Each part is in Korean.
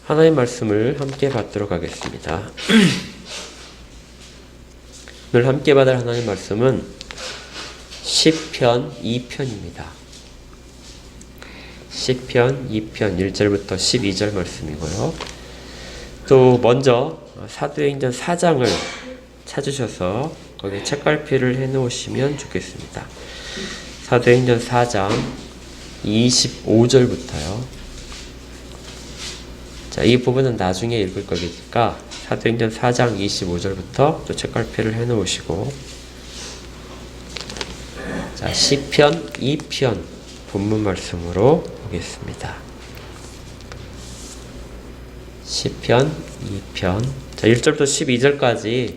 하나님 말씀을 함께 받도록 하겠습니다. 오늘 함께 받을 하나님 말씀은 시편 2편입니다. 시편 2편 1절부터 12절 말씀이고요. 또 먼저 사도행전 4장을 찾으셔서 거기에 책갈피를 해놓으시면 좋겠습니다. 사도행전 4장 25절부터요. 자, 이 부분은 나중에 읽을 거니까 사도행전 4장 25절부터 또 책갈피를 해놓으시고, 자, 시편 2편 본문 말씀으로 보겠습니다. 시편 2편, 자, 1절부터 12절까지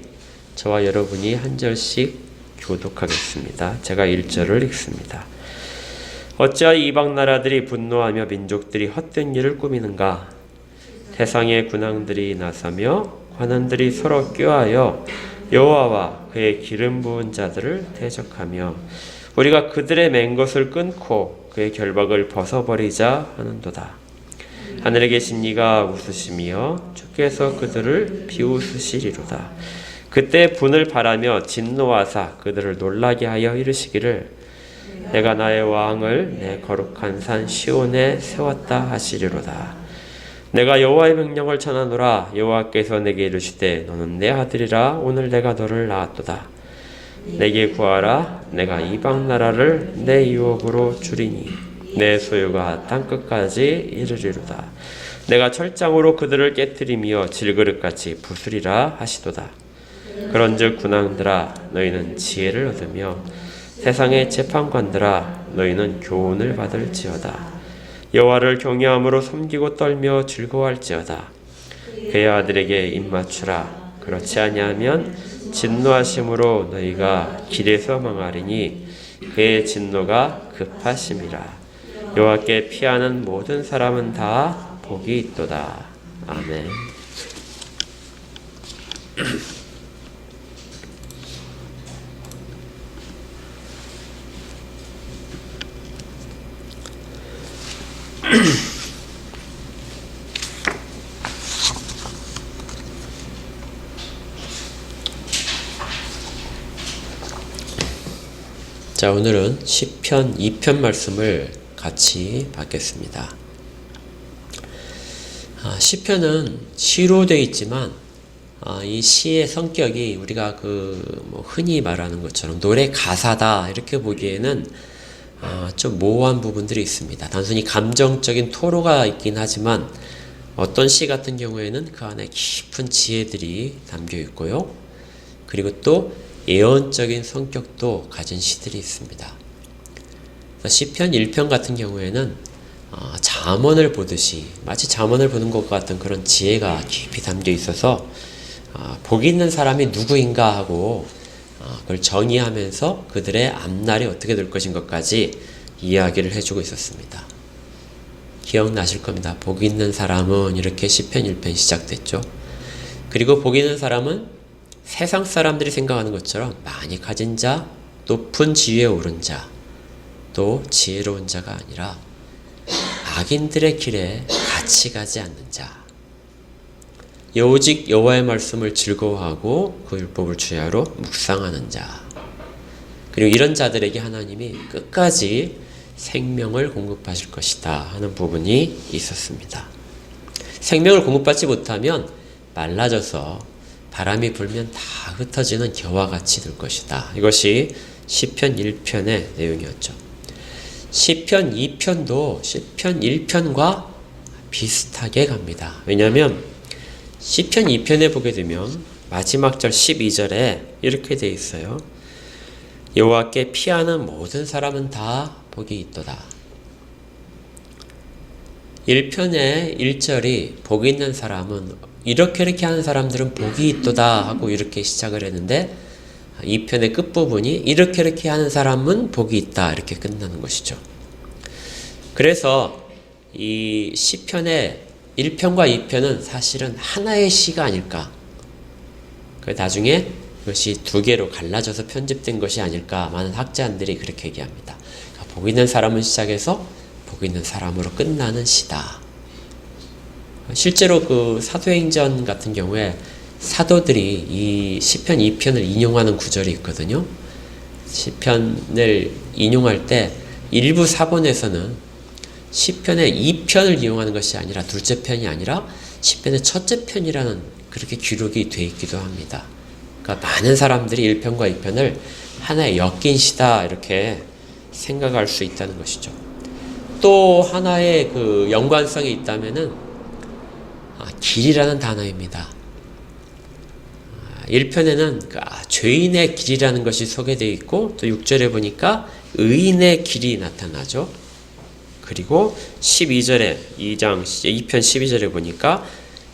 저와 여러분이 한 절씩 교독하겠습니다. 제가 1절을 읽습니다. 어찌하여 이방 나라들이 분노하며 민족들이 헛된 일을 꾸미는가? 세상의 군왕들이 나서며 관원들이 서로 꾀하여 여호와와 그의 기름 부은 자들을 대적하며 우리가 그들의 맨 것을 끊고 그의 결박을 벗어버리자 하는도다. 하늘에 계신 이가 웃으시며 주께서 그들을 비웃으시리로다. 그때 분을 바라며 진노하사 그들을 놀라게 하여 이르시기를 내가 나의 왕을 내 거룩한 산 시온에 세웠다 하시리로다. 내가 여호와의 명령을 전하노라. 여호와께서 내게 이르시되 너는 내 아들이라. 오늘 내가 너를 낳았도다. 내게 구하라. 내가 이방 나라를 내 유업으로 주리니 내 소유가 땅끝까지 이르리로다. 내가 철장으로 그들을 깨뜨리며 질그릇같이 부수리라 하시도다. 그런즉 군왕들아 너희는 지혜를 얻으며 세상의 재판관들아 너희는 교훈을 받을지어다. 여호와를 경외함으로 섬기고 떨며 즐거워할지어다. 그의 아들에게 입맞추라. 그렇지 아니하면 진노하심으로 너희가 길에서 망하리니 그의 진노가 급하심이라. 여호와께 피하는 모든 사람은 다 복이 있도다. 아멘. 자, 오늘은 시편 2편 말씀을 같이 받겠습니다. 시편은 시로 되어 있지만 이 시의 성격이 우리가 흔히 말하는 것처럼 노래 가사다 이렇게 보기에는 좀 모호한 부분들이 있습니다. 단순히 감정적인 토로가 있긴 하지만 어떤 시 같은 경우에는 그 안에 깊은 지혜들이 담겨 있고요. 그리고 또 예언적인 성격도 가진 시들이 있습니다. 시편 1편 같은 경우에는 잠언을 보듯이 마치 잠언을 보는 것 같은 그런 지혜가 깊이 담겨 있어서 복 있는 사람이 누구인가 하고 그걸 정의하면서 그들의 앞날이 어떻게 될 것인 것까지 이야기를 해주고 있었습니다. 기억나실 겁니다. 복 있는 사람은 이렇게 시편 1편 시작됐죠. 그리고 복 있는 사람은 세상 사람들이 생각하는 것처럼 많이 가진 자, 높은 지위에 오른 자, 또 지혜로운 자가 아니라 악인들의 길에 같이 가지 않는 자, 오직 여호와의 말씀을 즐거워하고 그 율법을 주야로 묵상하는 자, 그리고 이런 자들에게 하나님이 끝까지 생명을 공급하실 것이다 하는 부분이 있었습니다. 생명을 공급받지 못하면 말라져서 바람이 불면 다 흩어지는 겨와 같이 될 것이다. 이것이 시편 1편의 내용이었죠. 시편 2편도 시편 1편과 비슷하게 갑니다. 왜냐하면 시편 2편에 보게 되면 마지막 절 12절에 이렇게 되어 있어요. 여호와께 피하는 모든 사람은 다 복이 있도다. 1편의 1절이 복 있는 사람은 이렇게 하는 사람들은 복이 있도다 하고 이렇게 시작을 했는데 2편의 끝부분이 이렇게 하는 사람은 복이 있다 이렇게 끝나는 것이죠. 그래서 이 시편의 1편과 2편은 사실은 하나의 시가 아닐까. 나중에 그것이 두 개로 갈라져서 편집된 것이 아닐까 많은 학자들이 그렇게 얘기합니다. 복 있는 사람은 시작해서 복 있는 사람으로 끝나는 시다. 실제로 그 사도행전 같은 경우에 사도들이 이 시편 2편을 인용하는 구절이 있거든요. 시편을 인용할 때 일부 사본에서는 시편의 2편을 이용하는 것이 아니라 둘째 편이 아니라 시편의 첫째 편이라는 그렇게 기록이 되어 있기도 합니다. 그러니까 많은 사람들이 1편과 2편을 하나의 엮인 시다 이렇게 생각할 수 있다는 것이죠. 또 하나의 그 연관성이 있다면은 길이라는 단어입니다. 1편에는 죄인의 길이라는 것이 소개되어 있고 또 6절에 보니까 의인의 길이 나타나죠. 그리고 12편 12절에 보니까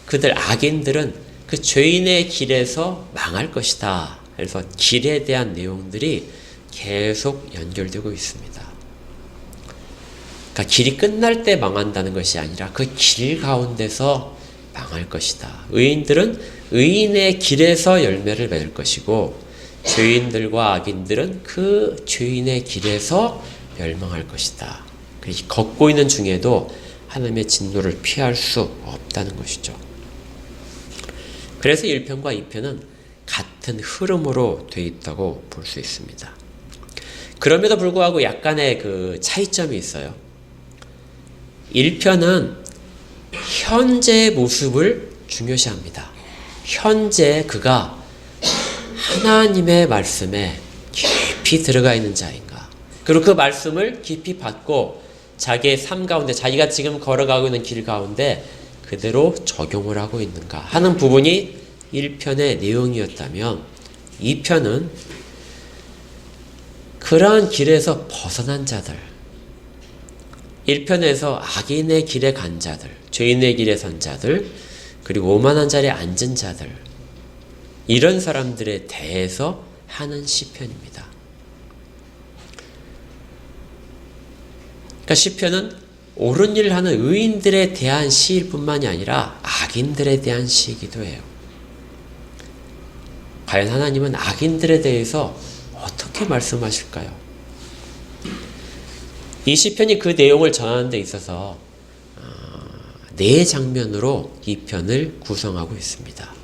그들 악인들은 그 죄인의 길에서 망할 것이다. 그래서 길에 대한 내용들이 계속 연결되고 있습니다. 그러니까 길이 끝날 때 망한다는 것이 아니라 그 길 가운데서 망할 것이다. 의인들은 의인의 길에서 열매를 맺을 것이고 죄인들과 악인들은 그 죄인의 길에서 멸망할 것이다. 걷고 있는 중에도 하나님의 진노를 피할 수 없다는 것이죠. 그래서 1편과 2편은 같은 흐름으로 되어 있다고 볼 수 있습니다. 그럼에도 불구하고 약간의 그 차이점이 있어요. 1편은 현재의 모습을 중요시합니다. 현재 그가 하나님의 말씀에 깊이 들어가 있는 자인가, 그리고 그 말씀을 깊이 받고 자기의 삶 가운데, 자기가 지금 걸어가고 있는 길 가운데 그대로 적용을 하고 있는가 하는 부분이 1편의 내용이었다면 2편은 그러한 길에서 벗어난 자들, 1편에서 악인의 길에 간 자들, 죄인의 길에 선 자들, 그리고 오만한 자리에 앉은 자들, 이런 사람들에 대해서 하는 시편입니다. 그러니까 시편은 옳은 일을 하는 의인들에 대한 시일 뿐만이 아니라 악인들에 대한 시이기도 해요. 과연 하나님은 악인들에 대해서 어떻게 말씀하실까요? 이 시편이 그 내용을 전하는 데 있어서 네 장면으로 이 편을 구성하고 있습니다.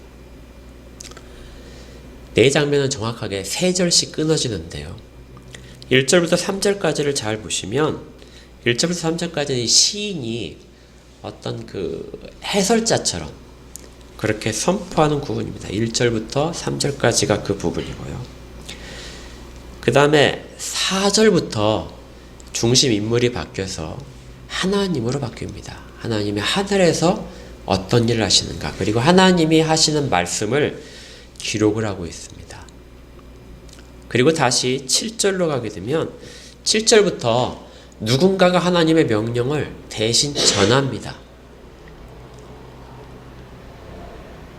네 장면은 정확하게 세 절씩 끊어지는데요. 1절부터 3절까지를 잘 보시면 1절부터 3절까지 시인이 어떤 그 해설자처럼 그렇게 선포하는 부분입니다. 1절부터 3절까지가 그 부분이고요. 그 다음에 4절부터 중심 인물이 바뀌어서 하나님으로 바뀝니다. 하나님이 하늘에서 어떤 일을 하시는가, 그리고 하나님이 하시는 말씀을 기록을 하고 있습니다. 그리고 다시 7절로 가게 되면 7절부터 누군가가 하나님의 명령을 대신 전합니다.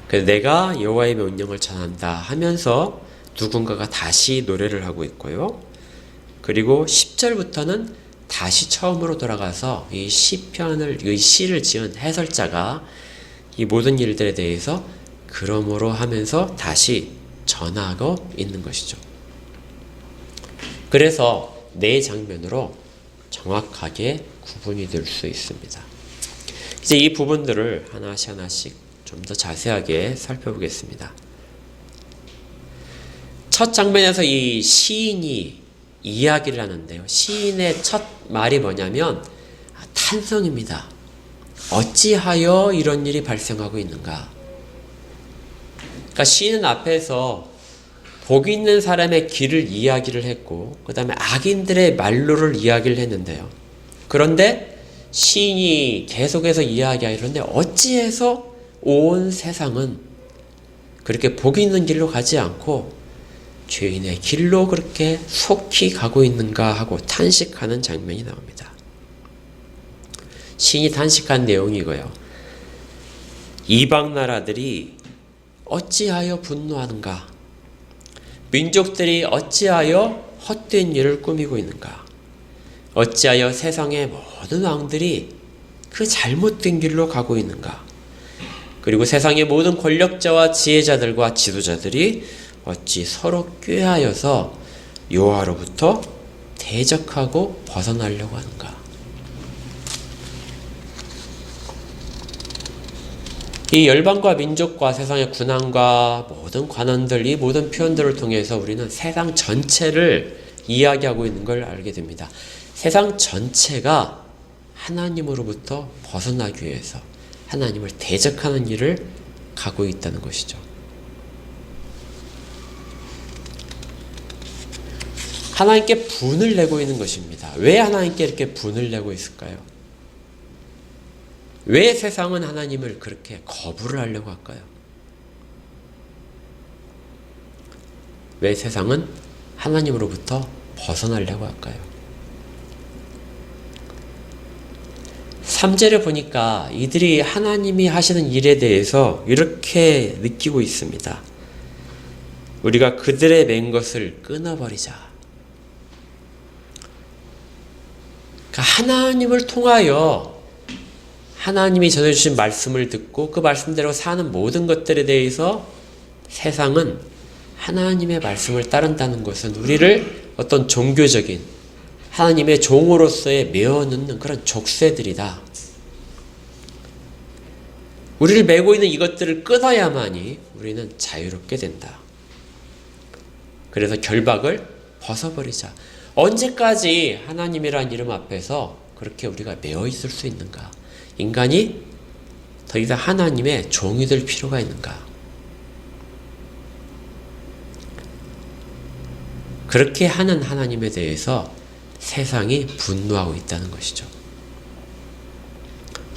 그래서 내가 여호와의 명령을 전한다 하면서 누군가가 다시 노래를 하고 있고요. 그리고 10절부터는 다시 처음으로 돌아가서 이 시편을, 이 시를 지은 해설자가 이 모든 일들에 대해서 그러므로 하면서 다시 전하고 있는 것이죠. 그래서 네 장면으로 정확하게 구분이 될 수 있습니다. 이제 이 부분들을 하나씩 좀 더 자세하게 살펴보겠습니다. 첫 장면에서 이 시인이 이야기를 하는데요. 시인의 첫 말이 뭐냐면 탄성입니다. 어찌하여 이런 일이 발생하고 있는가? 그러니까 시인은 앞에서 복 있는 사람의 길을 이야기를 했고 그 다음에 악인들의 말로를 이야기를 했는데요. 그런데 시인이 계속해서 이야기하는데 어찌해서 온 세상은 그렇게 복 있는 길로 가지 않고 죄인의 길로 그렇게 속히 가고 있는가 하고 탄식하는 장면이 나옵니다. 시인이 탄식한 내용이고요. 이방 나라들이 어찌하여 분노하는가? 민족들이 어찌하여 헛된 일을 꾸미고 있는가? 어찌하여 세상의 모든 왕들이 그 잘못된 길로 가고 있는가? 그리고 세상의 모든 권력자와 지혜자들과 지도자들이 어찌 서로 꾀하여서 여호와로부터 대적하고 벗어나려고 하는가? 이 열방과 민족과 세상의 군왕과 모든 관원들, 이 모든 표현들을 통해서 우리는 세상 전체를 이야기하고 있는 걸 알게 됩니다. 세상 전체가 하나님으로부터 벗어나기 위해서 하나님을 대적하는 일을 가고 있다는 것이죠. 하나님께 분을 내고 있는 것입니다. 왜 하나님께 이렇게 분을 내고 있을까요? 왜 세상은 하나님을 그렇게 거부를 하려고 할까요? 왜 세상은 하나님으로부터 벗어나려고 할까요? 3절을 보니까 이들이 하나님이 하시는 일에 대해서 이렇게 느끼고 있습니다. 우리가 그들의 맨 것을 끊어버리자. 그러니까 하나님을 통하여 하나님이 전해주신 말씀을 듣고 그 말씀대로 사는 모든 것들에 대해서 세상은 하나님의 말씀을 따른다는 것은 우리를 어떤 종교적인 하나님의 종으로서의 메어넣는 그런 족쇄들이다. 우리를 메고 있는 이것들을 끊어야만이 우리는 자유롭게 된다. 그래서 결박을 벗어버리자. 언제까지 하나님이란 이름 앞에서 그렇게 우리가 메어 있을 수 있는가? 인간이 더 이상 하나님의 종이 될 필요가 있는가? 그렇게 하는 하나님에 대해서 세상이 분노하고 있다는 것이죠.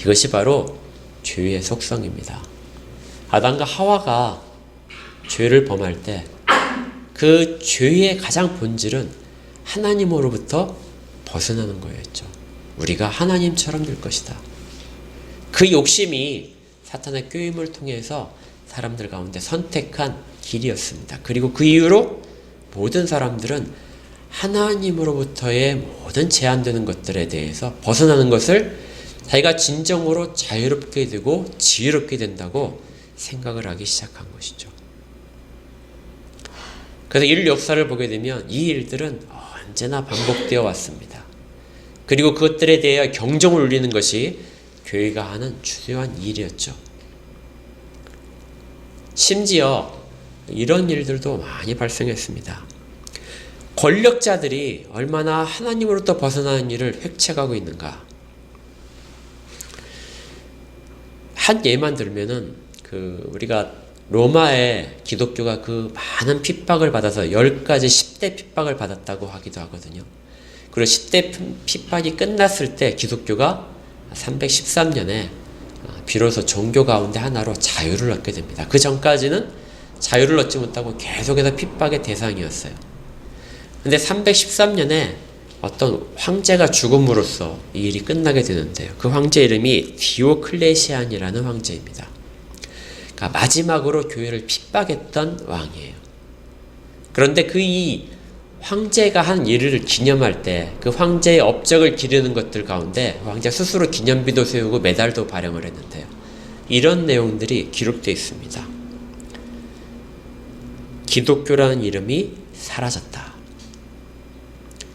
이것이 바로 죄의 속성입니다. 아담과 하와가 죄를 범할 때 그 죄의 가장 본질은 하나님으로부터 벗어나는 거였죠. 우리가 하나님처럼 될 것이다. 그 욕심이 사탄의 꾀임을 통해서 사람들 가운데 선택한 길이었습니다. 그리고 그 이후로 모든 사람들은 하나님으로부터의 모든 제한되는 것들에 대해서 벗어나는 것을 자기가 진정으로 자유롭게 되고 지혜롭게 된다고 생각을 하기 시작한 것이죠. 그래서 인류 역사를 보게 되면 이 일들은 언제나 반복되어 왔습니다. 그리고 그것들에 대해 경종을 울리는 것이 교회가 하는 주요한 일이었죠. 심지어 이런 일들도 많이 발생했습니다. 권력자들이 얼마나 하나님으로부터 벗어나는 일을 획책하고 있는가. 한 예만 들면은 우리가 로마의 기독교가 그 많은 핍박을 받아서 10가지 10대 핍박을 받았다고 하기도 하거든요. 그리고 10대 핍박이 끝났을 때 기독교가 313년에 비로소 종교 가운데 하나로 자유를 얻게 됩니다. 그 전까지는 자유를 얻지 못하고 계속해서 핍박의 대상이었어요. 근데 313년에 어떤 황제가 죽음으로써 이 일이 끝나게 되는데요. 그 황제 이름이 디오클레시안이라는 황제입니다. 그러니까 마지막으로 교회를 핍박했던 왕이에요. 그런데 이 황제가 한 일을 기념할 때 그 황제의 업적을 기리는 것들 가운데 황제 스스로 기념비도 세우고 메달도 발행을 했는데요. 이런 내용들이 기록되어 있습니다. 기독교라는 이름이 사라졌다.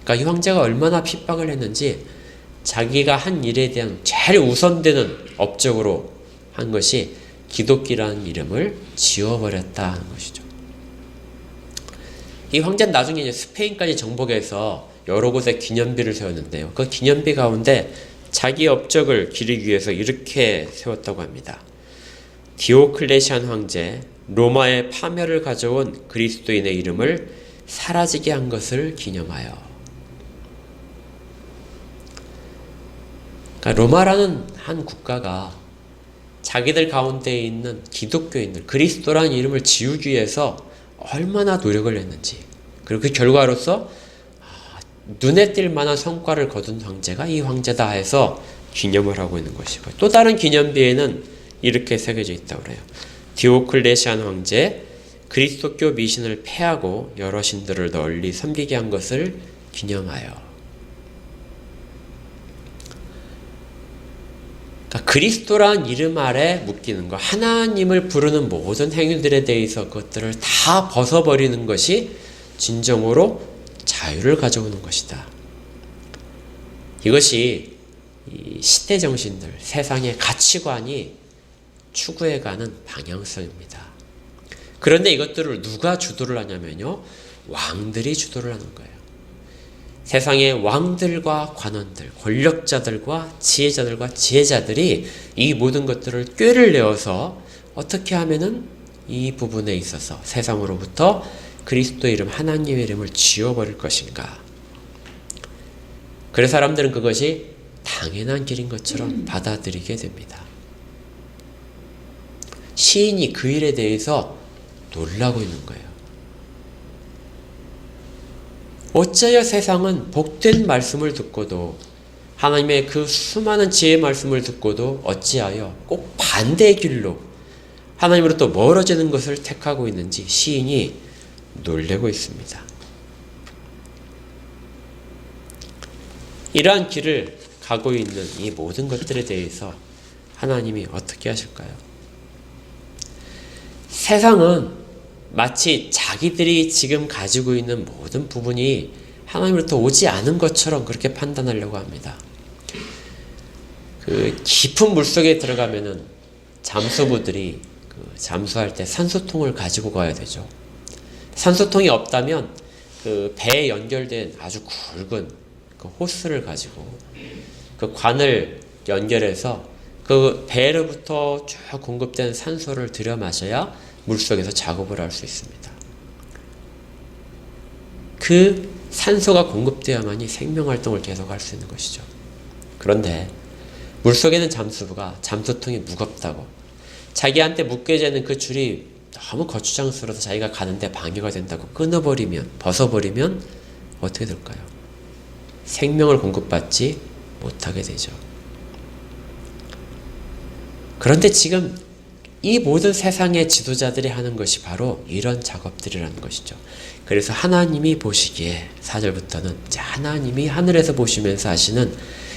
그러니까 이 황제가 얼마나 핍박을 했는지 자기가 한 일에 대한 제일 우선되는 업적으로 한 것이 기독교라는 이름을 지워버렸다는 것이죠. 이 황제는 나중에 이제 스페인까지 정복해서 여러 곳에 기념비를 세웠는데요. 그 기념비 가운데 자기 업적을 기리기 위해서 이렇게 세웠다고 합니다. 디오클레시안 황제, 로마의 파멸을 가져온 그리스도인의 이름을 사라지게 한 것을 기념하여. 그러니까 로마라는 한 국가가 자기들 가운데 있는 기독교인들, 그리스도라는 이름을 지우기 위해서 얼마나 노력을 했는지, 그리고 그 결과로서 눈에 띌 만한 성과를 거둔 황제가 이 황제다 해서 기념을 하고 있는 것이고, 또 다른 기념비에는 이렇게 새겨져 있다고 그래요. 디오클레시안 황제, 그리스도교 미신을 폐하고 여러 신들을 널리 섬기게 한 것을 기념하여. 그리스도라는 이름 아래 묶이는 것, 하나님을 부르는 모든 행위들에 대해서 그것들을 다 벗어버리는 것이 진정으로 자유를 가져오는 것이다. 이것이 이 시대 정신들, 세상의 가치관이 추구해가는 방향성입니다. 그런데 이것들을 누가 주도를 하냐면요, 왕들이 주도를 하는 거예요. 세상의 왕들과 관원들, 권력자들과 지혜자들과 지혜자들이 이 모든 것들을 꾀를 내어서 어떻게 하면은 이 부분에 있어서 세상으로부터 그리스도의 이름, 하나님의 이름을 지워버릴 것인가. 그래서 사람들은 그것이 당연한 길인 것처럼 받아들이게 됩니다. 시인이 그 일에 대해서 놀라고 있는 거예요. 어찌하여 세상은 복된 말씀을 듣고도, 하나님의 그 수많은 지혜의 말씀을 듣고도 어찌하여 꼭 반대의 길로 하나님으로부터 멀어지는 것을 택하고 있는지 시인이 놀래고 있습니다. 이러한 길을 가고 있는 이 모든 것들에 대해서 하나님이 어떻게 하실까요? 세상은 마치 자기들이 지금 가지고 있는 모든 부분이 하나님으로부터 오지 않은 것처럼 그렇게 판단하려고 합니다. 그 깊은 물속에 들어가면은 잠수부들이 잠수할 때 산소통을 가지고 가야 되죠. 산소통이 없다면 그 배에 연결된 아주 굵은 그 호스를 가지고 그 관을 연결해서 그 배로부터 쭉 공급된 산소를 들여 마셔야 물속에서 작업을 할 수 있습니다. 그 산소가 공급되어야만이 생명활동을 계속할 수 있는 것이죠. 그런데 물속에는 잠수부가 잠수통이 무겁다고, 자기한테 묶여져 있는 그 줄이 너무 거추장스러워서 자기가 가는데 방해가 된다고 끊어버리면, 벗어버리면 어떻게 될까요? 생명을 공급받지 못하게 되죠. 그런데 지금 이 모든 세상의 지도자들이 하는 것이 바로 이런 작업들이라는 것이죠. 그래서 하나님이 보시기에 4절부터는 이제 하나님이 하늘에서 보시면서 하시는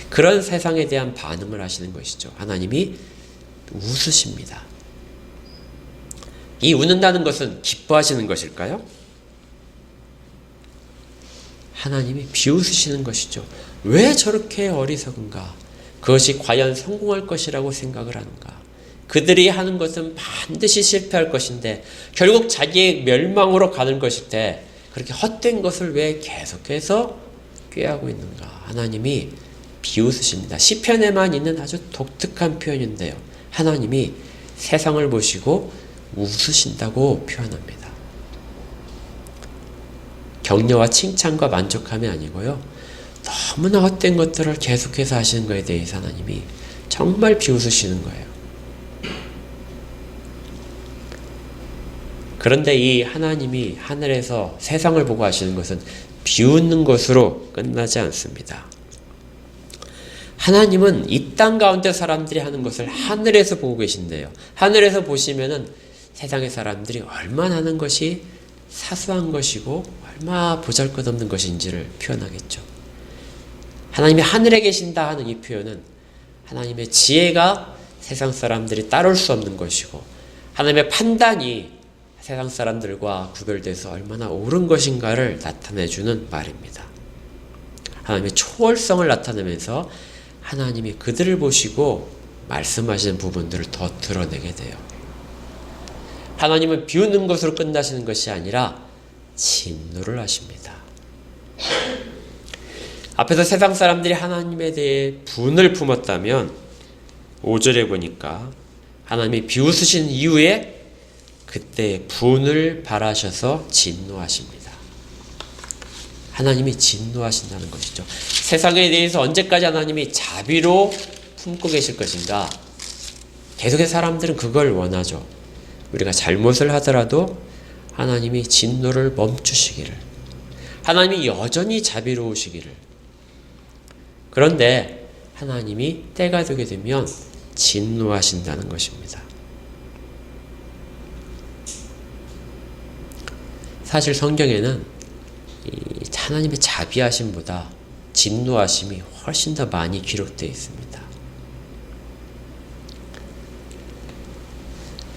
그런 세상에 대한 반응을 하시는 것이죠. 하나님이 웃으십니다. 이 웃는다는 것은 기뻐하시는 것일까요? 하나님이 비웃으시는 것이죠. 왜 저렇게 어리석은가? 그것이 과연 성공할 것이라고 생각을 하는가? 그들이 하는 것은 반드시 실패할 것인데 결국 자기의 멸망으로 가는 것일 때 그렇게 헛된 것을 왜 계속해서 꾀하고 있는가? 하나님이 비웃으십니다. 시편에만 있는 아주 독특한 표현인데요. 하나님이 세상을 보시고 웃으신다고 표현합니다. 격려와 칭찬과 만족함이 아니고요. 너무나 헛된 것들을 계속해서 하시는 것에 대해서 하나님이 정말 비웃으시는 거예요. 그런데 이 하나님이 하늘에서 세상을 보고 하시는 것은 비웃는 것으로 끝나지 않습니다. 하나님은 이 땅 가운데 사람들이 하는 것을 하늘에서 보고 계신데요. 하늘에서 보시면은 세상의 사람들이 얼마나 하는 것이 사소한 것이고 얼마나 보잘것없는 것인지를 표현하겠죠. 하나님이 하늘에 계신다 하는 이 표현은 하나님의 지혜가 세상 사람들이 따를 수 없는 것이고 하나님의 판단이 세상 사람들과 구별돼서 얼마나 옳은 것인가를 나타내주는 말입니다. 하나님의 초월성을 나타내면서 하나님이 그들을 보시고 말씀하시는 부분들을 더 드러내게 돼요. 하나님은 비웃는 것으로 끝나시는 것이 아니라 진노를 하십니다. 앞에서 세상 사람들이 하나님에 대해 분을 품었다면 5절에 보니까 하나님이 비웃으신 이후에 그때 분을 발하셔서 진노하십니다. 하나님이 진노하신다는 것이죠. 세상에 대해서 언제까지 하나님이 자비로 품고 계실 것인가? 계속해서 사람들은 그걸 원하죠. 우리가 잘못을 하더라도 하나님이 진노를 멈추시기를, 하나님이 여전히 자비로우시기를. 그런데 하나님이 때가 되게 되면 진노하신다는 것입니다. 사실 성경에는 하나님의 자비하심보다 진노하심이 훨씬 더 많이 기록되어 있습니다.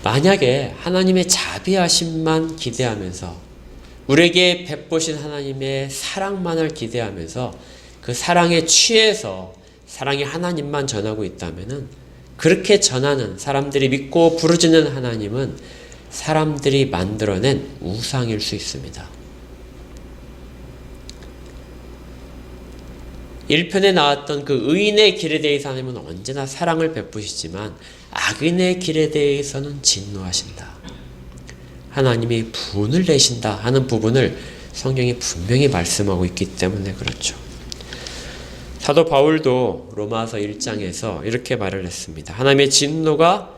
만약에 하나님의 자비하심만 기대하면서 우리에게 베푸신 하나님의 사랑만을 기대하면서 그 사랑에 취해서 사랑의 하나님만 전하고 있다면은 그렇게 전하는 사람들이 믿고 부르짖는 하나님은 사람들이 만들어낸 우상일 수 있습니다. 1편에 나왔던 그 의인의 길에 대해서 하나님은 언제나 사랑을 베푸시지만 악인의 길에 대해서는 진노하신다. 하나님이 분을 내신다 하는 부분을 성경이 분명히 말씀하고 있기 때문에 그렇죠. 사도 바울도 로마서 1장에서 이렇게 말을 했습니다. 하나님의 진노가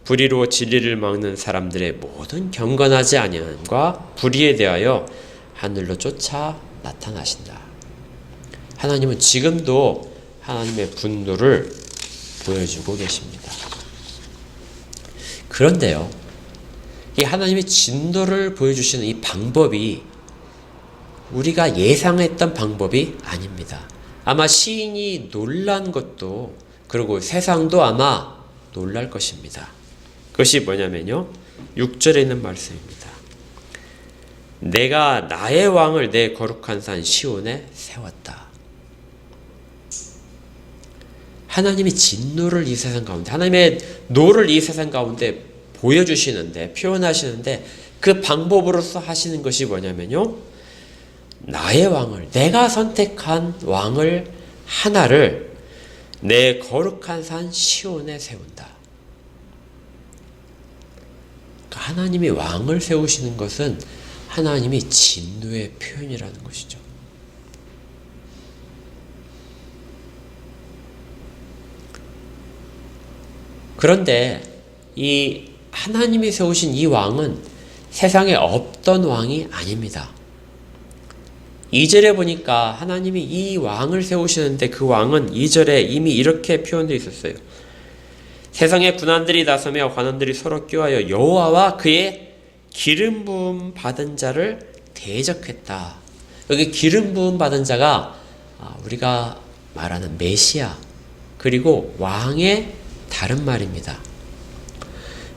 불의로 진리를 막는 사람들의 모든 경건하지 아니함과 불의에 대하여 하늘로 쫓아 나타나신다. 하나님은 지금도 하나님의 분노를 보여주고 계십니다. 그런데요, 이 하나님의 진노를 보여주시는 이 방법이 우리가 예상했던 방법이 아닙니다. 아마 시인이 놀란 것도, 그리고 세상도 아마 놀랄 것입니다. 그것이 뭐냐면요, 6절에 있는 말씀입니다. 내가 나의 왕을 내 거룩한 산 시온에 세웠다. 하나님이 진노를 이 세상 가운데, 하나님의 노를 이 세상 가운데 보여주시는데, 표현하시는데 그 방법으로서 하시는 것이 뭐냐면요, 나의 왕을, 내가 선택한 왕을 하나를 내 거룩한 산 시온에 세운다. 그러니까 하나님이 왕을 세우시는 것은 하나님이 진노의 표현이라는 것이죠. 그런데 이 하나님이 세우신 이 왕은 세상에 없던 왕이 아닙니다. 2절에 보니까 하나님이 이 왕을 세우시는데 그 왕은 2절에 이미 이렇게 표현되어 있었어요. 세상의 군환들이 나서며 관원들이 서로 껴하여 여호와와 그의 기름 부음 받은 자를 대적했다. 여기 기름 부음 받은 자가 우리가 말하는 메시아, 그리고 왕의 다른 말입니다.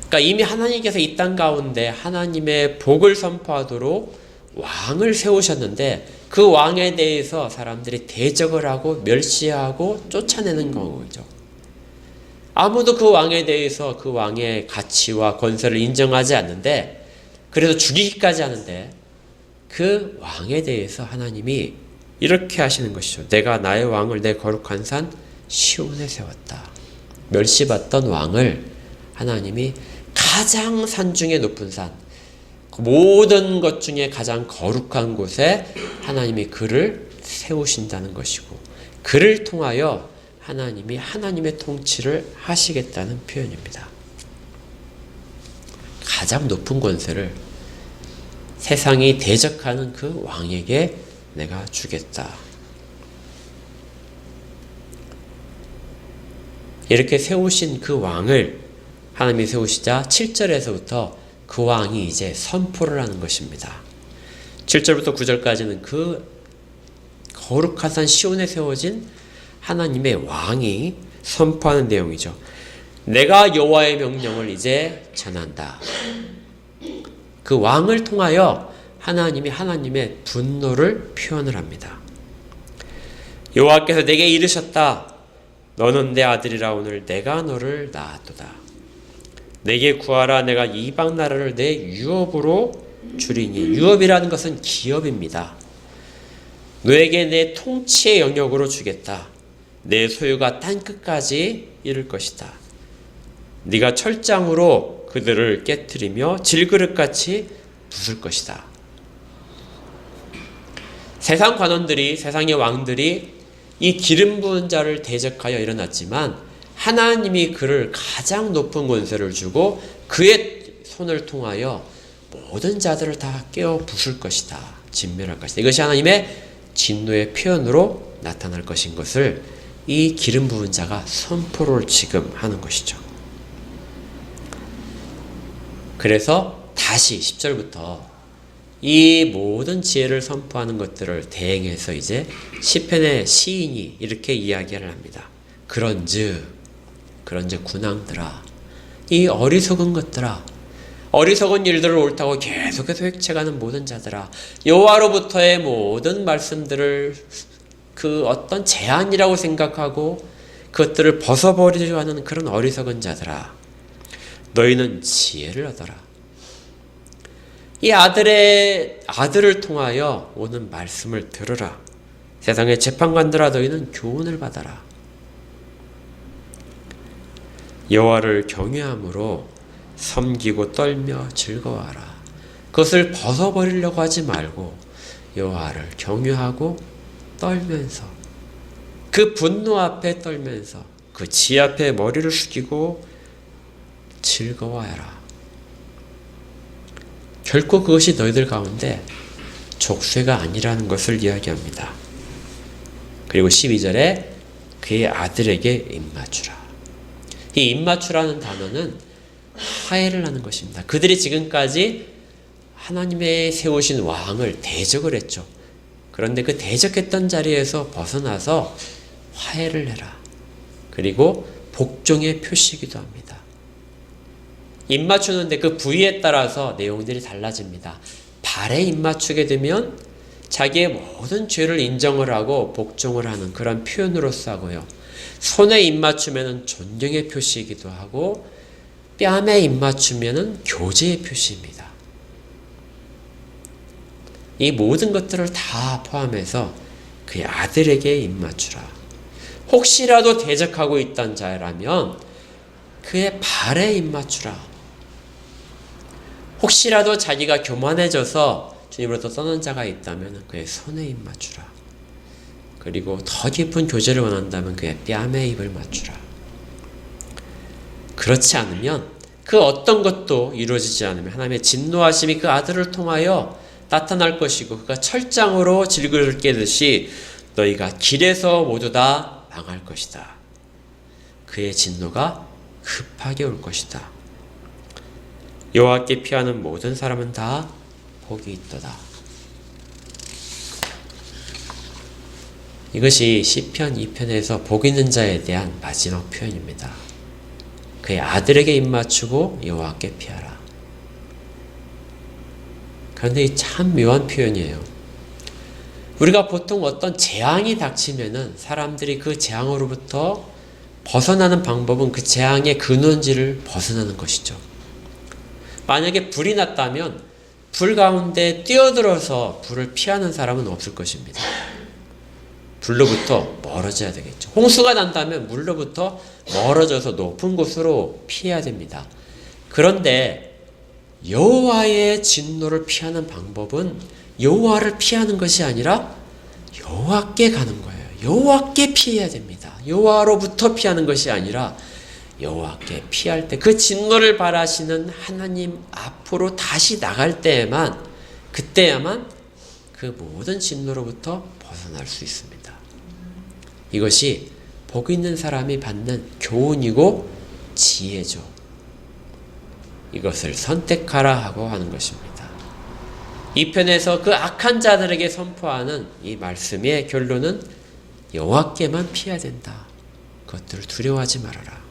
그러니까 이미 하나님께서 이 땅 가운데 하나님의 복을 선포하도록 왕을 세우셨는데 그 왕에 대해서 사람들이 대적을 하고 멸시하고 쫓아내는 거죠. 아무도 그 왕에 대해서 그 왕의 가치와 권세를 인정하지 않는데, 그래서 죽이기까지 하는데, 그 왕에 대해서 하나님이 이렇게 하시는 것이죠. 내가 나의 왕을 내 거룩한 산 시온에 세웠다. 멸시받던 왕을 하나님이 가장 산중에 높은 산, 모든 것 중에 가장 거룩한 곳에 하나님이 그를 세우신다는 것이고, 그를 통하여 하나님이 하나님의 통치를 하시겠다는 표현입니다. 가장 높은 권세를 세상이 대적하는 그 왕에게 내가 주겠다. 이렇게 세우신 그 왕을 하나님이 세우시자 7절에서부터 그 왕이 이제 선포를 하는 것입니다. 7절부터 9절까지는 그 거룩한 산 시온에 세워진 하나님의 왕이 선포하는 내용이죠. 내가 여호와의 명령을 이제 전한다. 그 왕을 통하여 하나님이 하나님의 분노를 표현을 합니다. 여호와께서 내게 이르셨다. 너는 내 아들이라. 오늘 내가 너를 낳았도다. 내게 구하라. 내가 이방 나라를 내 유업으로 주리니. 유업이라는 것은 기업입니다. 너에게 내 통치의 영역으로 주겠다. 내 소유가 땅끝까지 이를 것이다. 네가 철장으로 그들을 깨트리며 질그릇같이 부술 것이다. 세상 관원들이, 세상의 왕들이 이 기름 부은 자를 대적하여 일어났지만 하나님이 그를 가장 높은 권세를 주고 그의 손을 통하여 모든 자들을 다 깨어 부술 것이다. 진멸할 것이다. 이것이 하나님의 진노의 표현으로 나타날 것인 것을 이 기름 부은 자가 선포를 지금 하는 것이죠. 그래서 다시 10절부터 이 모든 지혜를 선포하는 것들을 대행해서 이제 시편의 시인이 이렇게 이야기를 합니다. 그런즉 군왕들아, 이 어리석은 것들아, 어리석은 일들을 옳다고 계속해서 획책하는 모든 자들아, 여호와로부터의 모든 말씀들을 그 어떤 제안이라고 생각하고 그것들을 벗어버리려고 하는 그런 어리석은 자들아, 너희는 지혜를 얻어라. 이 아들을 통하여 오는 말씀을 들으라. 세상의 재판관들아, 너희는 교훈을 받아라. 여호와를 경외함으로 섬기고 떨며 즐거워하라. 그것을 벗어버리려고 하지 말고 여호와를 경외하고 떨면서, 그 분노 앞에 떨면서, 그 지 앞에 머리를 숙이고 즐거워하라. 결코 그것이 너희들 가운데 족쇄가 아니라는 것을 이야기합니다. 그리고 12절에 그의 아들에게 입맞추라. 이 입맞추라는 단어는 화해를 하는 것입니다. 그들이 지금까지 하나님의 세우신 왕을 대적을 했죠. 그런데 그 대적했던 자리에서 벗어나서 화해를 해라. 그리고 복종의 표시이기도 합니다. 입맞추는데 그 부위에 따라서 내용들이 달라집니다. 발에 입맞추게 되면 자기의 모든 죄를 인정을 하고 복종을 하는 그런 표현으로서 하고요. 손에 입맞추면 존경의 표시이기도 하고, 뺨에 입맞추면 교제의 표시입니다. 이 모든 것들을 다 포함해서 그의 아들에게 입맞추라. 혹시라도 대적하고 있던 자라면 그의 발에 입맞추라. 혹시라도 자기가 교만해져서 주님으로부터 떠난 자가 있다면 그의 손에 입맞추라. 그리고 더 깊은 교제를 원한다면 그의 뺨에 입을 맞추라. 그렇지 않으면, 그 어떤 것도 이루어지지 않으면 하나님의 진노하심이 그 아들을 통하여 나타날 것이고, 그가 철장으로 질그릇을 깨듯이 너희가 길에서 모두 다 망할 것이다. 그의 진노가 급하게 올 것이다. 여호와께 피하는 모든 사람은 다 복이 있도다. 이것이 시편 2편에서 복 있는 자에 대한 마지막 표현입니다. 그의 아들에게 입맞추고 여호와께 피하라. 그런데 이 참 묘한 표현이에요. 우리가 보통 어떤 재앙이 닥치면은 사람들이 그 재앙으로부터 벗어나는 방법은 그 재앙의 근원지를 벗어나는 것이죠. 만약에 불이 났다면 불 가운데 뛰어들어서 불을 피하는 사람은 없을 것입니다. 불로부터 멀어져야 되겠죠. 홍수가 난다면 물로부터 멀어져서 높은 곳으로 피해야 됩니다. 그런데 여호와의 진노를 피하는 방법은 여호와를 피하는 것이 아니라 여호와께 가는 거예요. 여호와께 피해야 됩니다. 여호와로부터 피하는 것이 아니라 여호와께 피할 때, 그 진노를 바라시는 하나님 앞으로 다시 나갈 때에만, 그때야만 그 모든 진노로부터 벗어날 수 있습니다. 이것이 복 있는 사람이 받는 교훈이고 지혜죠. 이것을 선택하라 하고 하는 것입니다. 이 편에서 그 악한 자들에게 선포하는 이 말씀의 결론은 여호와께만 피해야 된다. 그것들을 두려워하지 말아라.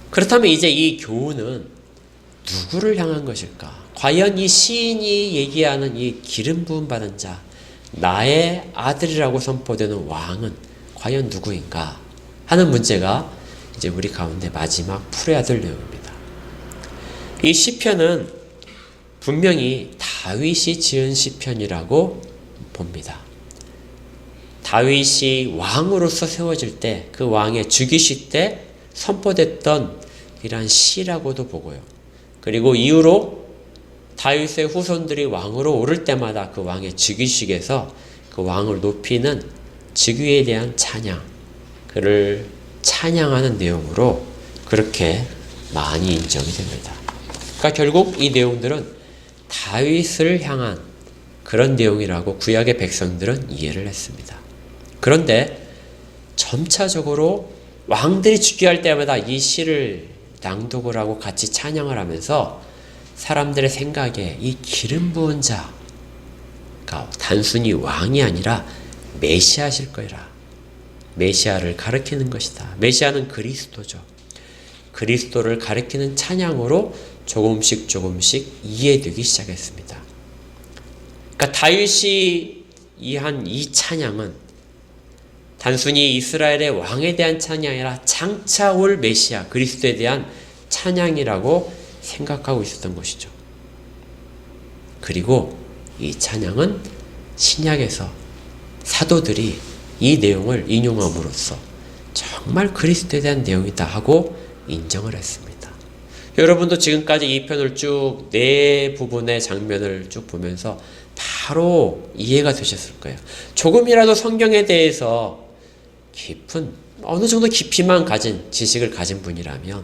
그렇다면 이제 이 교훈은 누구를 향한 것일까? 과연 이 시인이 얘기하는 이 기름 부음 받은 자, 나의 아들이라고 선포되는 왕은 과연 누구인가 하는 문제가 이제 우리 가운데 마지막 풀어야 될 내용입니다. 이 시편은 분명히 다윗이 지은 시편이라고 봅니다. 다윗이 왕으로서 세워질 때, 그 왕의 즉위식 때 선포됐던 이러한 시라고도 보고요. 그리고 이후로 다윗의 후손들이 왕으로 오를 때마다 그 왕의 즉위식에서 그 왕을 높이는 즉위에 대한 찬양, 그를 찬양하는 내용으로 그렇게 많이 인정이 됩니다. 그러니까 결국 이 내용들은 다윗을 향한 그런 내용이라고 구약의 백성들은 이해를 했습니다. 그런데 점차적으로 왕들이 즉위할 때마다 이 시를 낭독을 하고 같이 찬양을 하면서 사람들의 생각에 이 기름 부은 자가 단순히 왕이 아니라 메시아실 거라. 메시아를 가리키는 것이다. 메시아는 그리스도죠. 그리스도를 가리키는 찬양으로 조금씩 이해되기 시작했습니다. 그러니까 다윗이 이 찬양은 단순히 이스라엘의 왕에 대한 찬양이 아니라 장차 올 메시아 그리스도에 대한 찬양이라고 생각하고 있었던 것이죠. 그리고 이 찬양은 신약에서 사도들이 이 내용을 인용함으로써 정말 그리스도에 대한 내용이다 하고 인정을 했습니다. 여러분도 지금까지 이 편을 쭉 네 부분의 장면을 쭉 보면서 바로 이해가 되셨을 거예요. 조금이라도 성경에 대해서 깊은 어느 정도 깊이만 가진 지식을 가진 분이라면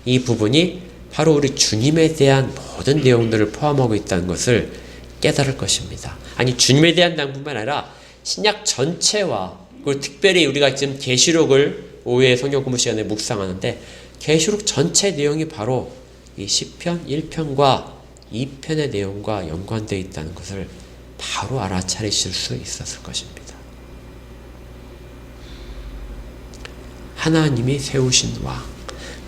이 부분이 바로 우리 주님에 대한 모든 내용들을 포함하고 있다는 것을 깨달을 것입니다. 아니 주님에 대한 내용뿐만 아니라 신약 전체와 그리고 특별히 우리가 지금 계시록을 오후에 성경 공부 시간에 묵상하는데 계시록 전체 내용이 바로 이 시편 1편과 2편의 내용과 연관되어 있다는 것을 바로 알아차리실 수 있었을 것입니다. 하나님이 세우신 왕,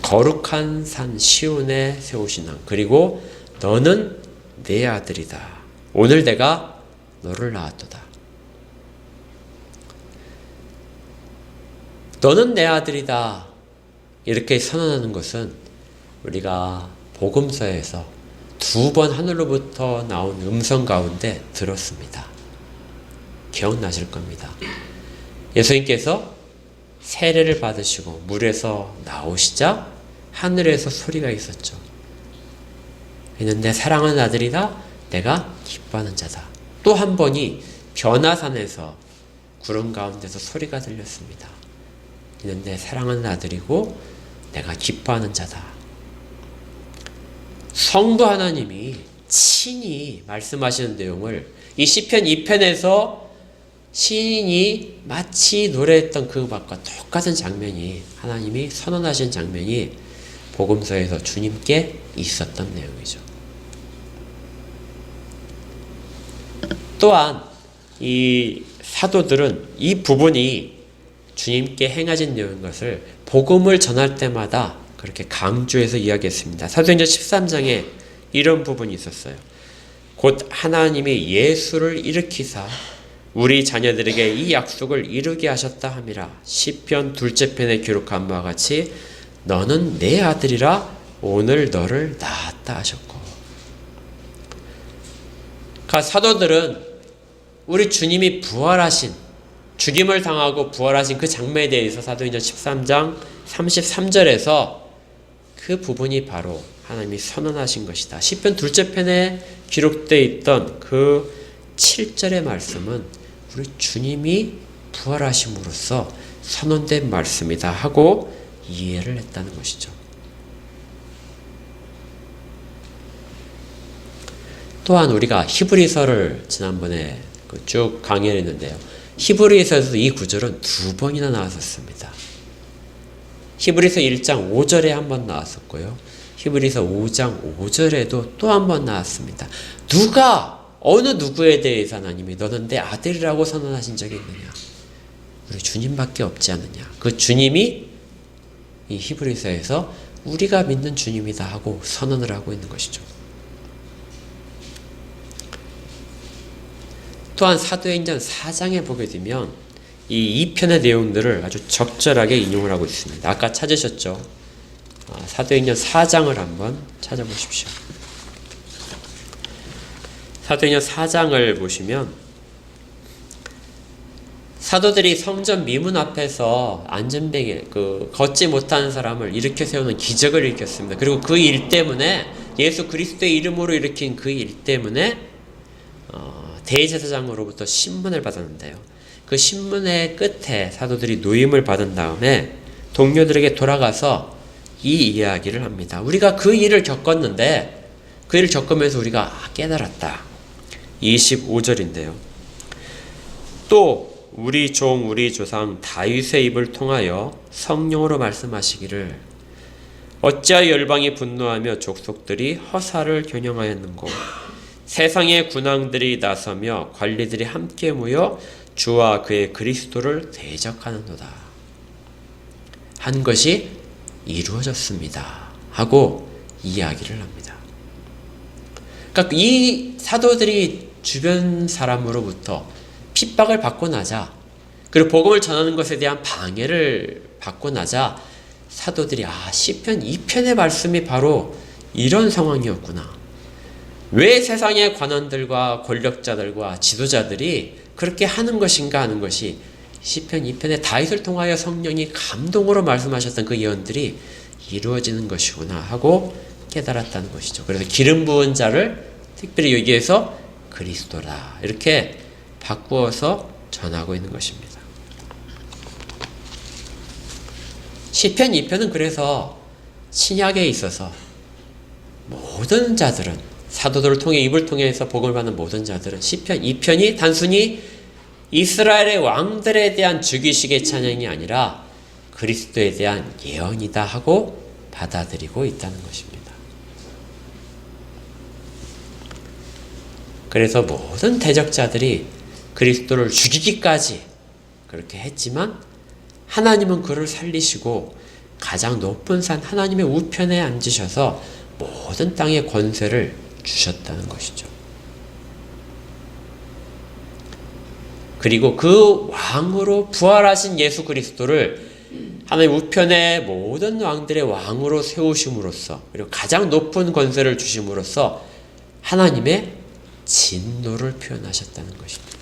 거룩한 산 시온에 세우신 왕, 그리고 너는 내 아들이다. 오늘 내가 너를 낳았도다. 너는 내 아들이다. 이렇게 선언하는 것은 우리가 복음서에서 2번 하늘로부터 나온 음성 가운데 들었습니다. 기억나실 겁니다. 예수님께서 세례를 받으시고 물에서 나오시자 하늘에서 소리가 있었죠. 이는 내 사랑하는 아들이다. 내가 기뻐하는 자다. 또 한 번이 변화산에서 구름 가운데서 소리가 들렸습니다. 이는 내 사랑하는 아들이고 내가 기뻐하는 자다. 성도 하나님이 친히 말씀하시는 내용을 이 시편 2편에서 시인이 마치 노래했던 그 음악과 똑같은 장면이 하나님이 선언하신 장면이 복음서에서 주님께 있었던 내용이죠. 또한 이 사도들은 이 부분이 주님께 행하신 내용인 것을 복음을 전할 때마다 그렇게 강조해서 이야기했습니다. 사도행전 13장에 이런 부분이 있었어요. 곧 하나님이 예수를 일으키사 우리 자녀들에게 이 약속을 이루게 하셨다 함이라. 시편 2째 편에 기록한 바와 같이 너는 내 아들이라 오늘 너를 낳았다 하셨고. 그러니까 사도들은 우리 주님이 부활하신 죽임을 당하고 부활하신 그 장면에 대해서 사도행전 13장 33절에서 그 부분이 바로 하나님이 선언하신 것이다. 시편 2째 편에 기록되어 있던 그 7절의 말씀은 우리 주님이 부활하심으로써 선언된 말씀이다 하고 이해를 했다는 것이죠. 또한 우리가 히브리서를 지난번에 쭉 강의를 했는데요. 히브리서에서도 이 구절은 2번이나 나왔었습니다. 히브리서 1장 5절에 한 번 나왔었고요. 히브리서 5장 5절에도 또 한 번 나왔습니다. 어느 누구에 대해서 하나님이 너는 내 아들이라고 선언하신 적이 있느냐? 우리 주님밖에 없지 않느냐? 그 주님이 이 히브리서에서 우리가 믿는 주님이다 하고 선언을 하고 있는 것이죠. 또한 사도행전 4장에 보게 되면 이 2편의 내용들을 아주 적절하게 인용을 하고 있습니다. 아까 찾으셨죠? 사도행전 4장을 한번 찾아보십시오. 사도행전 4장을 보시면 사도들이 성전 미문 앞에서 안전뱅이 걷지 못하는 사람을 일으켜 세우는 기적을 일으켰습니다. 그리고 그 일 때문에 예수 그리스도의 이름으로 일으킨 그 일 때문에 대제사장으로부터 신문을 받았는데요. 그 신문의 끝에 사도들이 노임을 받은 다음에 동료들에게 돌아가서 이 이야기를 합니다. 우리가 그 일을 겪었는데 그 일을 겪으면서 우리가 깨달았다. 25절인데요. 또 우리 조상 다윗의 입을 통하여 성령으로 말씀하시기를 어찌하여 열방이 분노하며 족속들이 허사를 겨냥하였는고 세상의 군왕들이 나서며 관리들이 함께 모여 주와 그의 그리스도를 대적하는도다 한 것이 이루어졌습니다 하고 이야기를 합니다. 그러니까 이 사도들이 주변 사람으로부터 핍박을 받고 나자 그리고 복음을 전하는 것에 대한 방해를 받고 나자 사도들이 시편 2편의 말씀이 바로 이런 상황이었구나. 왜 세상의 관원들과 권력자들과 지도자들이 그렇게 하는 것인가 하는 것이 시편 2편의 다윗을 통하여 성령이 감동으로 말씀하셨던 그 예언들이 이루어지는 것이구나 하고 깨달았다는 것이죠. 그래서 기름 부은 자를 특별히 여기에서 그리스도라 이렇게 바꾸어서 전하고 있는 것입니다. 시편 2편은 그래서 신약에 있어서 모든 자들은 사도들을 통해 입을 통해서 복음을 받는 모든 자들은 시편 2편이 단순히 이스라엘의 왕들에 대한 즉위식의 찬양이 아니라 그리스도에 대한 예언이다 하고 받아들이고 있다는 것입니다. 그래서 모든 대적자들이 그리스도를 죽이기까지 그렇게 했지만 하나님은 그를 살리시고 가장 높은 산 하나님의 우편에 앉으셔서 모든 땅의 권세를 주셨다는 것이죠. 그리고 그 왕으로 부활하신 예수 그리스도를 하나님 우편의 모든 왕들의 왕으로 세우심으로써 그리고 가장 높은 권세를 주심으로써 하나님의 진노를 표현하셨다는 것입니다.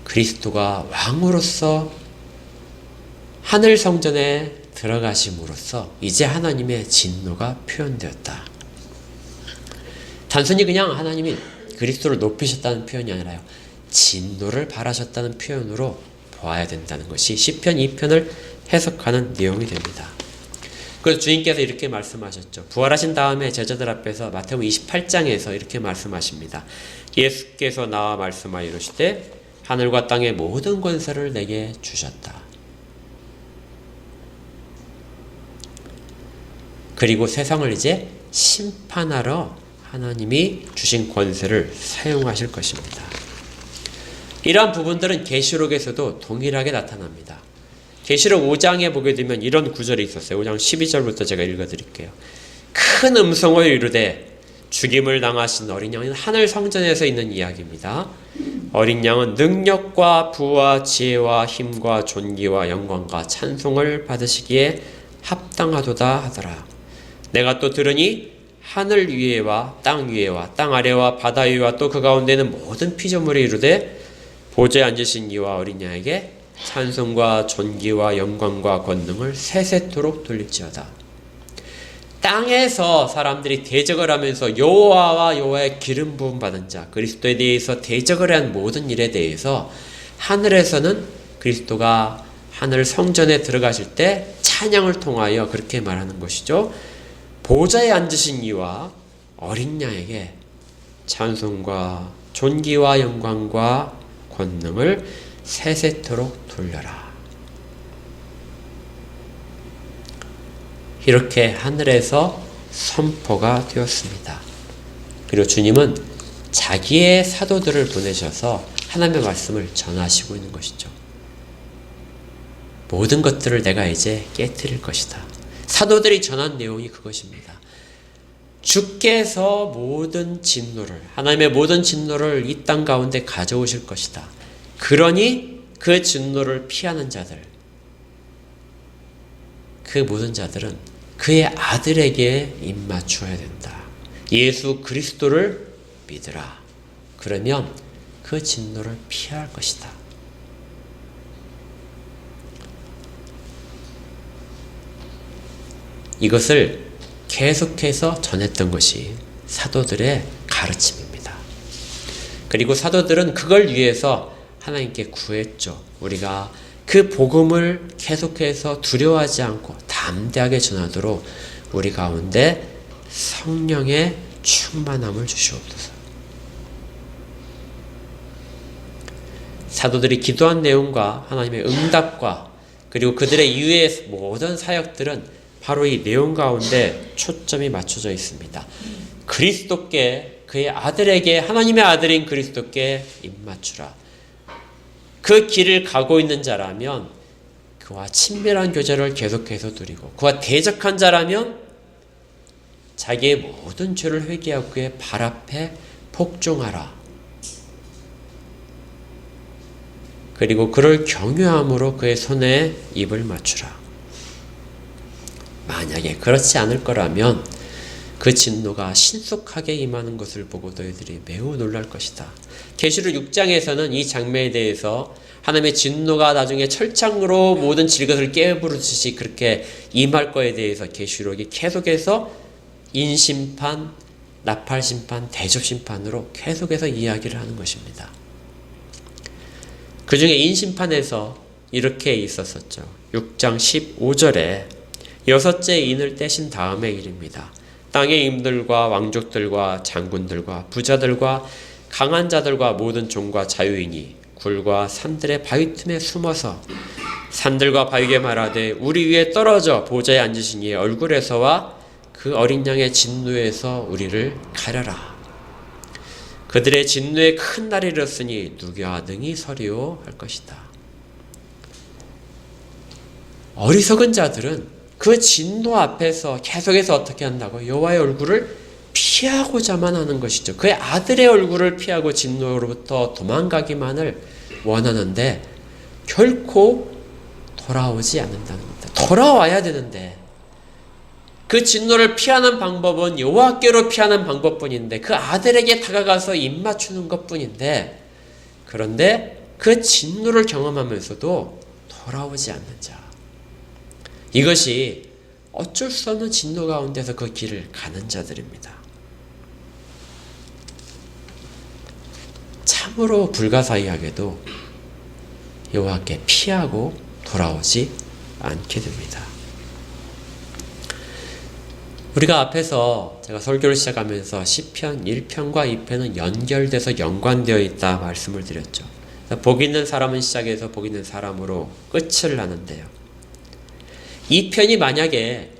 그리스도가 왕으로서 하늘 성전에 들어가심으로써 이제 하나님의 진노가 표현되었다. 단순히 그냥 하나님이 그리스도를 높이셨다는 표현이 아니라요. 진노를 바라셨다는 표현으로 보아야 된다는 것이 시편 2편을 해석하는 내용이 됩니다. 그래서 주님께서 이렇게 말씀하셨죠. 부활하신 다음에 제자들 앞에서 마태복음 28장에서 이렇게 말씀하십니다. 예수께서 나와 말씀하여 이르시되 하늘과 땅의 모든 권세를 내게 주셨다. 그리고 세상을 이제 심판하러 하나님이 주신 권세를 사용하실 것입니다. 이러한 부분들은 계시록에서도 동일하게 나타납니다. 계시록 5장에 보게 되면 이런 구절이 있었어요. 5장 12절부터 제가 읽어드릴게요. 큰 음성을 이르되 죽임을 당하신 어린 양은 하늘 성전에서 있는 이야기입니다. 어린 양은 능력과 부와 지혜와 힘과 존귀와 영광과 찬송을 받으시기에 합당하도다 하더라. 내가 또 들으니 하늘 위에와 땅 위에와 땅 아래와 바다 위와 또 그 가운데는 모든 피조물이 이르되 보좌에 앉으신 이와 어린 양에게 찬송과 존귀와 영광과 권능을 세세토록 돌릴지어다. 땅에서 사람들이 대적을 하면서 여호와와 여호와의 기름 부음 받은 자 그리스도에 대해서 대적을 한 모든 일에 대해서 하늘에서는 그리스도가 하늘 성전에 들어가실 때 찬양을 통하여 그렇게 말하는 것이죠. 보좌에 앉으신 이와 어린 양에게 찬송과 존귀와 영광과 권능을 세세토록 돌려라. 이렇게 하늘에서 선포가 되었습니다. 그리고 주님은 자기의 사도들을 보내셔서 하나님의 말씀을 전하시고 있는 것이죠. 모든 것들을 내가 이제 깨뜨릴 것이다. 사도들이 전한 내용이 그것입니다. 주께서 모든 진노를, 하나님의 모든 진노를 이 땅 가운데 가져오실 것이다. 그러니 그 진노를 피하는 자들, 그 모든 자들은 그의 아들에게 입맞추어야 된다. 예수 그리스도를 믿으라. 그러면 그 진노를 피할 것이다. 이것을 계속해서 전했던 것이 사도들의 가르침입니다. 그리고 사도들은 그걸 위해서 하나님께 구했죠. 우리가 그 복음을 계속해서 두려워하지 않고 담대하게 전하도록 우리 가운데 성령의 충만함을 주시옵소서. 사도들이 기도한 내용과 하나님의 응답과 그리고 그들의 이후의 모든 사역들은 바로 이 내용 가운데 초점이 맞춰져 있습니다. 그리스도께, 그의 아들에게, 하나님의 아들인 그리스도께 입맞추라. 그 길을 가고 있는 자라면 그와 친밀한 교제를 계속해서 누리고, 그와 대적한 자라면 자기의 모든 죄를 회개하고 그의 발 앞에 복종하라. 그리고 그를 경유함으로 그의 손에 입을 맞추라. 만약에 그렇지 않을 거라면 그 진노가 신속하게 임하는 것을 보고 너희들이 매우 놀랄 것이다. 계시록 6장에서는 이 장면에 대해서 하나님의 진노가 나중에 철창으로 모든 질것을 깨부르듯이 그렇게 임할 거에 대해서 계시록이 계속해서 인심판, 나팔심판, 대접심판으로 계속해서 이야기를 하는 것입니다. 그 중에 인심판에서 이렇게 있었었죠. 6장 15절에 여섯째 인을 떼신 다음의 일입니다. 땅의 임들과 왕족들과 장군들과 부자들과 강한 자들과 모든 종과 자유인이 굴과 산들의 바위 틈에 숨어서 산들과 바위에 말하되 우리 위에 떨어져 보좌에 앉으신 이의 얼굴에서와 그 어린 양의 진노에서 우리를 가려라. 그들의 진노의 큰 날이 이르렀으니 누가 능히 서리오 할 것이다. 어리석은 자들은 그 진노 앞에서 계속해서 어떻게 한다고? 여호와의 얼굴을 피하고자만 하는 것이죠. 그의 아들의 얼굴을 피하고 진노로부터 도망가기만을 원하는데 결코 돌아오지 않는다는 겁니다. 돌아와야 되는데 그 진노를 피하는 방법은 여호와께로 피하는 방법뿐인데 그 아들에게 다가가서 입 맞추는 것뿐인데 그런데 그 진노를 경험하면서도 돌아오지 않는 자. 이것이 어쩔 수 없는 진노 가운데서 그 길을 가는 자들입니다. 참으로 불가사의하게도 여호와께 피하고 돌아오지 않게 됩니다. 우리가 앞에서 제가 설교를 시작하면서 시편 1편과 2편은 연결돼서 연관되어 있다 말씀을 드렸죠. 복 있는 사람은 시작해서 복 있는 사람으로 끝을 하는데요. 이 편이 만약에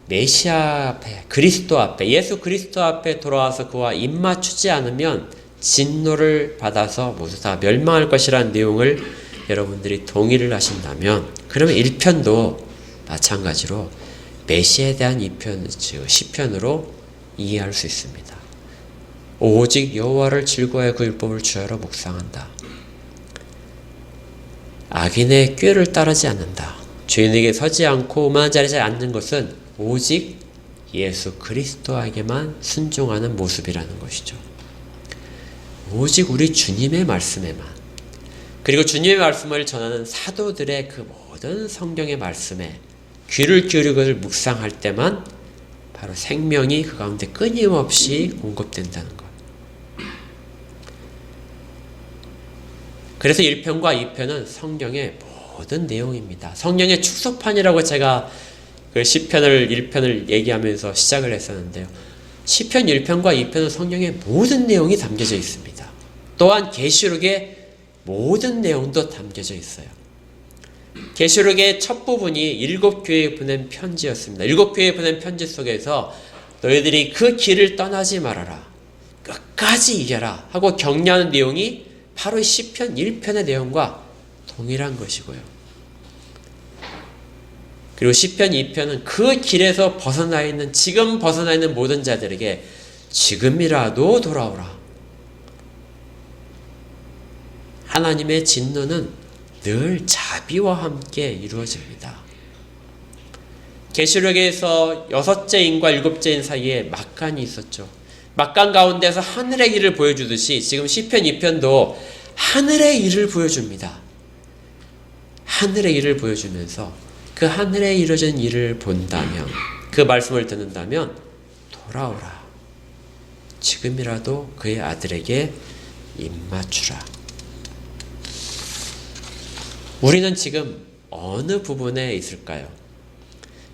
메시아 앞에, 그리스도 앞에, 예수 그리스도 앞에 돌아와서 그와 입맞추지 않으면 진노를 받아서 모두 다 멸망할 것이라는 내용을 여러분들이 동의를 하신다면 그러면 1편도 마찬가지로 메시아에 대한 2편, 즉 시편으로 이해할 수 있습니다. 오직 여호와를 즐거워해 그 율법을 주야로 묵상한다. 악인의 꾀를 따르지 않는다. 죄인에게 서지 않고 오만한 자리에 앉는 것은 오직 예수 그리스도에게만 순종하는 모습이라는 것이죠. 오직 우리 주님의 말씀에만, 그리고 주님의 말씀을 전하는 사도들의 그 모든 성경의 말씀에 귀를 기울이고 그것을 묵상할 때만 바로 생명이 그 가운데 끊임없이 공급된다는 것. 그래서 1편과 2편은 성경의 모든 내용입니다. 성령의 축소판이라고 제가 그 시편을 1편을 얘기하면서 시작을 했었는데요. 시편 1편과 2편은 성령의 모든 내용이 담겨져 있습니다. 또한 계시록의 모든 내용도 담겨져 있어요. 계시록의 첫 부분이 7교회에 보낸 편지였습니다. 7교회에 보낸 편지 속에서 너희들이 그 길을 떠나지 말아라. 끝까지 이겨라. 하고 격려하는 내용이 바로 시편 1편의 내용과 동일한 것이고요. 그리고 시편 2편은 그 길에서 벗어나 있는, 지금 벗어나 있는 모든 자들에게 지금이라도 돌아오라. 하나님의 진노는 늘 자비와 함께 이루어집니다. 계시록에서 6째 인과 7째 인 사이에 막간이 있었죠. 막간 가운데서 하늘의 일을 보여주듯이 지금 시편 2편도 하늘의 일을 보여줍니다. 하늘의 일을 보여주면서 그 하늘에 이루어진 일을 본다면, 그 말씀을 듣는다면 돌아오라. 지금이라도 그의 아들에게 입맞추라. 우리는 지금 어느 부분에 있을까요?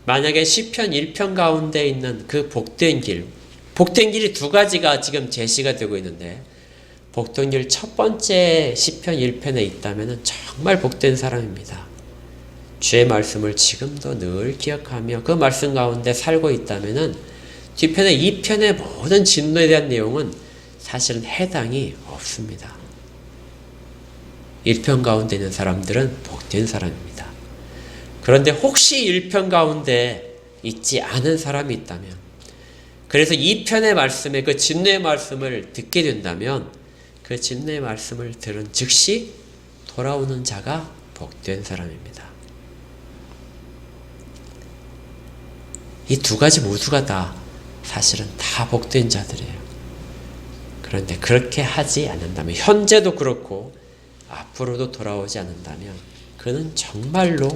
만약에 시편 1편 가운데 있는 그 복된 길, 복된 길이 두 가지가 지금 제시가 되고 있는데 복된 길 첫 번째 시편 1편에 있다면 정말 복된 사람입니다. 주의 말씀을 지금도 늘 기억하며 그 말씀 가운데 살고 있다면 뒤편의 2편의 모든 진노에 대한 내용은 사실은 해당이 없습니다. 1편 가운데 있는 사람들은 복된 사람입니다. 그런데 혹시 1편 가운데 있지 않은 사람이 있다면, 그래서 2편의 말씀에 그 진노의 말씀을 듣게 된다면 그 진노의 말씀을 들은 즉시 돌아오는 자가 복된 사람입니다. 이 두 가지 모두가 다 사실은 다 복된 자들이에요. 그런데 그렇게 하지 않는다면, 현재도 그렇고 앞으로도 돌아오지 않는다면 그는 정말로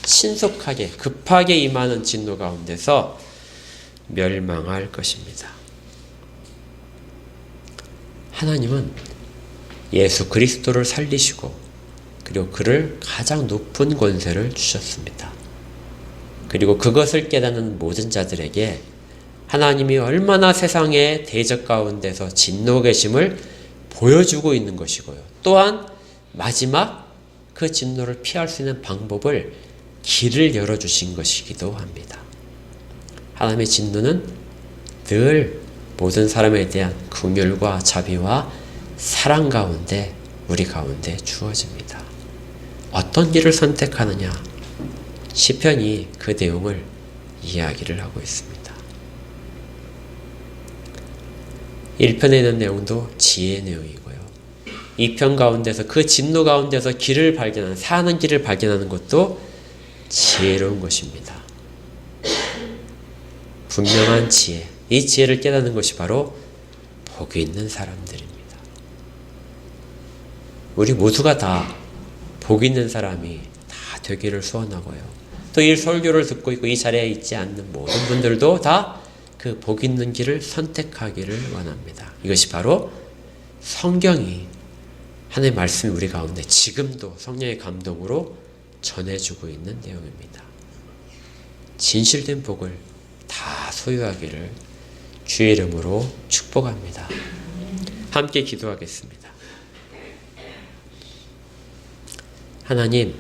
신속하게 급하게 임하는 진노 가운데서 멸망할 것입니다. 하나님은 예수 그리스도를 살리시고 그리고 그를 가장 높은 권세를 주셨습니다. 그리고 그것을 깨닫는 모든 자들에게 하나님이 얼마나 세상의 대적 가운데서 진노 계심을 보여주고 있는 것이고요. 또한 마지막 그 진노를 피할 수 있는 방법을 길을 열어주신 것이기도 합니다. 하나님의 진노는 늘 모든 사람에 대한 긍휼과 자비와 사랑 가운데 우리 가운데 주어집니다. 어떤 길을 선택하느냐? 시편이 그 내용을 이야기를 하고 있습니다. 1편에 있는 내용도 지혜의 내용이고요. 2편 가운데서 그 진노 가운데서 길을 발견하는, 사는 길을 발견하는 것도 지혜로운 것입니다. 분명한 지혜, 이 지혜를 깨닫는 것이 바로 복이 있는 사람들입니다. 우리 모두가 다 복 있는 사람이 다 되기를 소원하고요. 또 이 설교를 듣고 있고 이 자리에 있지 않는 모든 분들도 다 그 복 있는 길을 선택하기를 원합니다. 이것이 바로 성경이, 하나님의 말씀이 우리 가운데 지금도 성령의 감동으로 전해주고 있는 내용입니다. 진실된 복을 다 소유하기를 주의 이름으로 축복합니다. 함께 기도하겠습니다. 하나님,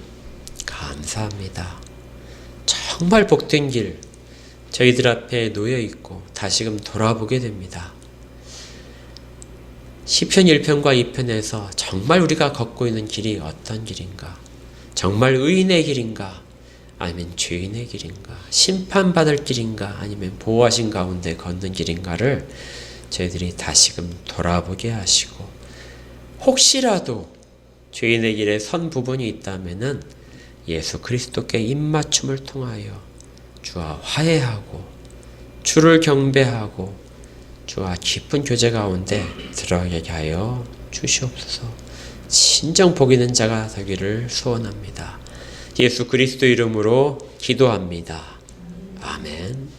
감사합니다. 정말 복된 길, 저희들 앞에 놓여 있고 다시금 돌아보게 됩니다. 시편 1편과 2편에서 정말 우리가 걷고 있는 길이 어떤 길인가? 정말 의인의 길인가? 아니면 죄인의 길인가? 심판받을 길인가? 아니면 보호하신 가운데 걷는 길인가를 저희들이 다시금 돌아보게 하시고, 혹시라도 죄인의 길에 선 부분이 있다면은 예수 그리스도께 입맞춤을 통하여 주와 화해하고 주를 경배하고 주와 깊은 교제 가운데 들어가게 하여 주시옵소서. 진정 복 있는 자가 되기를 소원합니다. 예수 그리스도 이름으로 기도합니다. 아멘.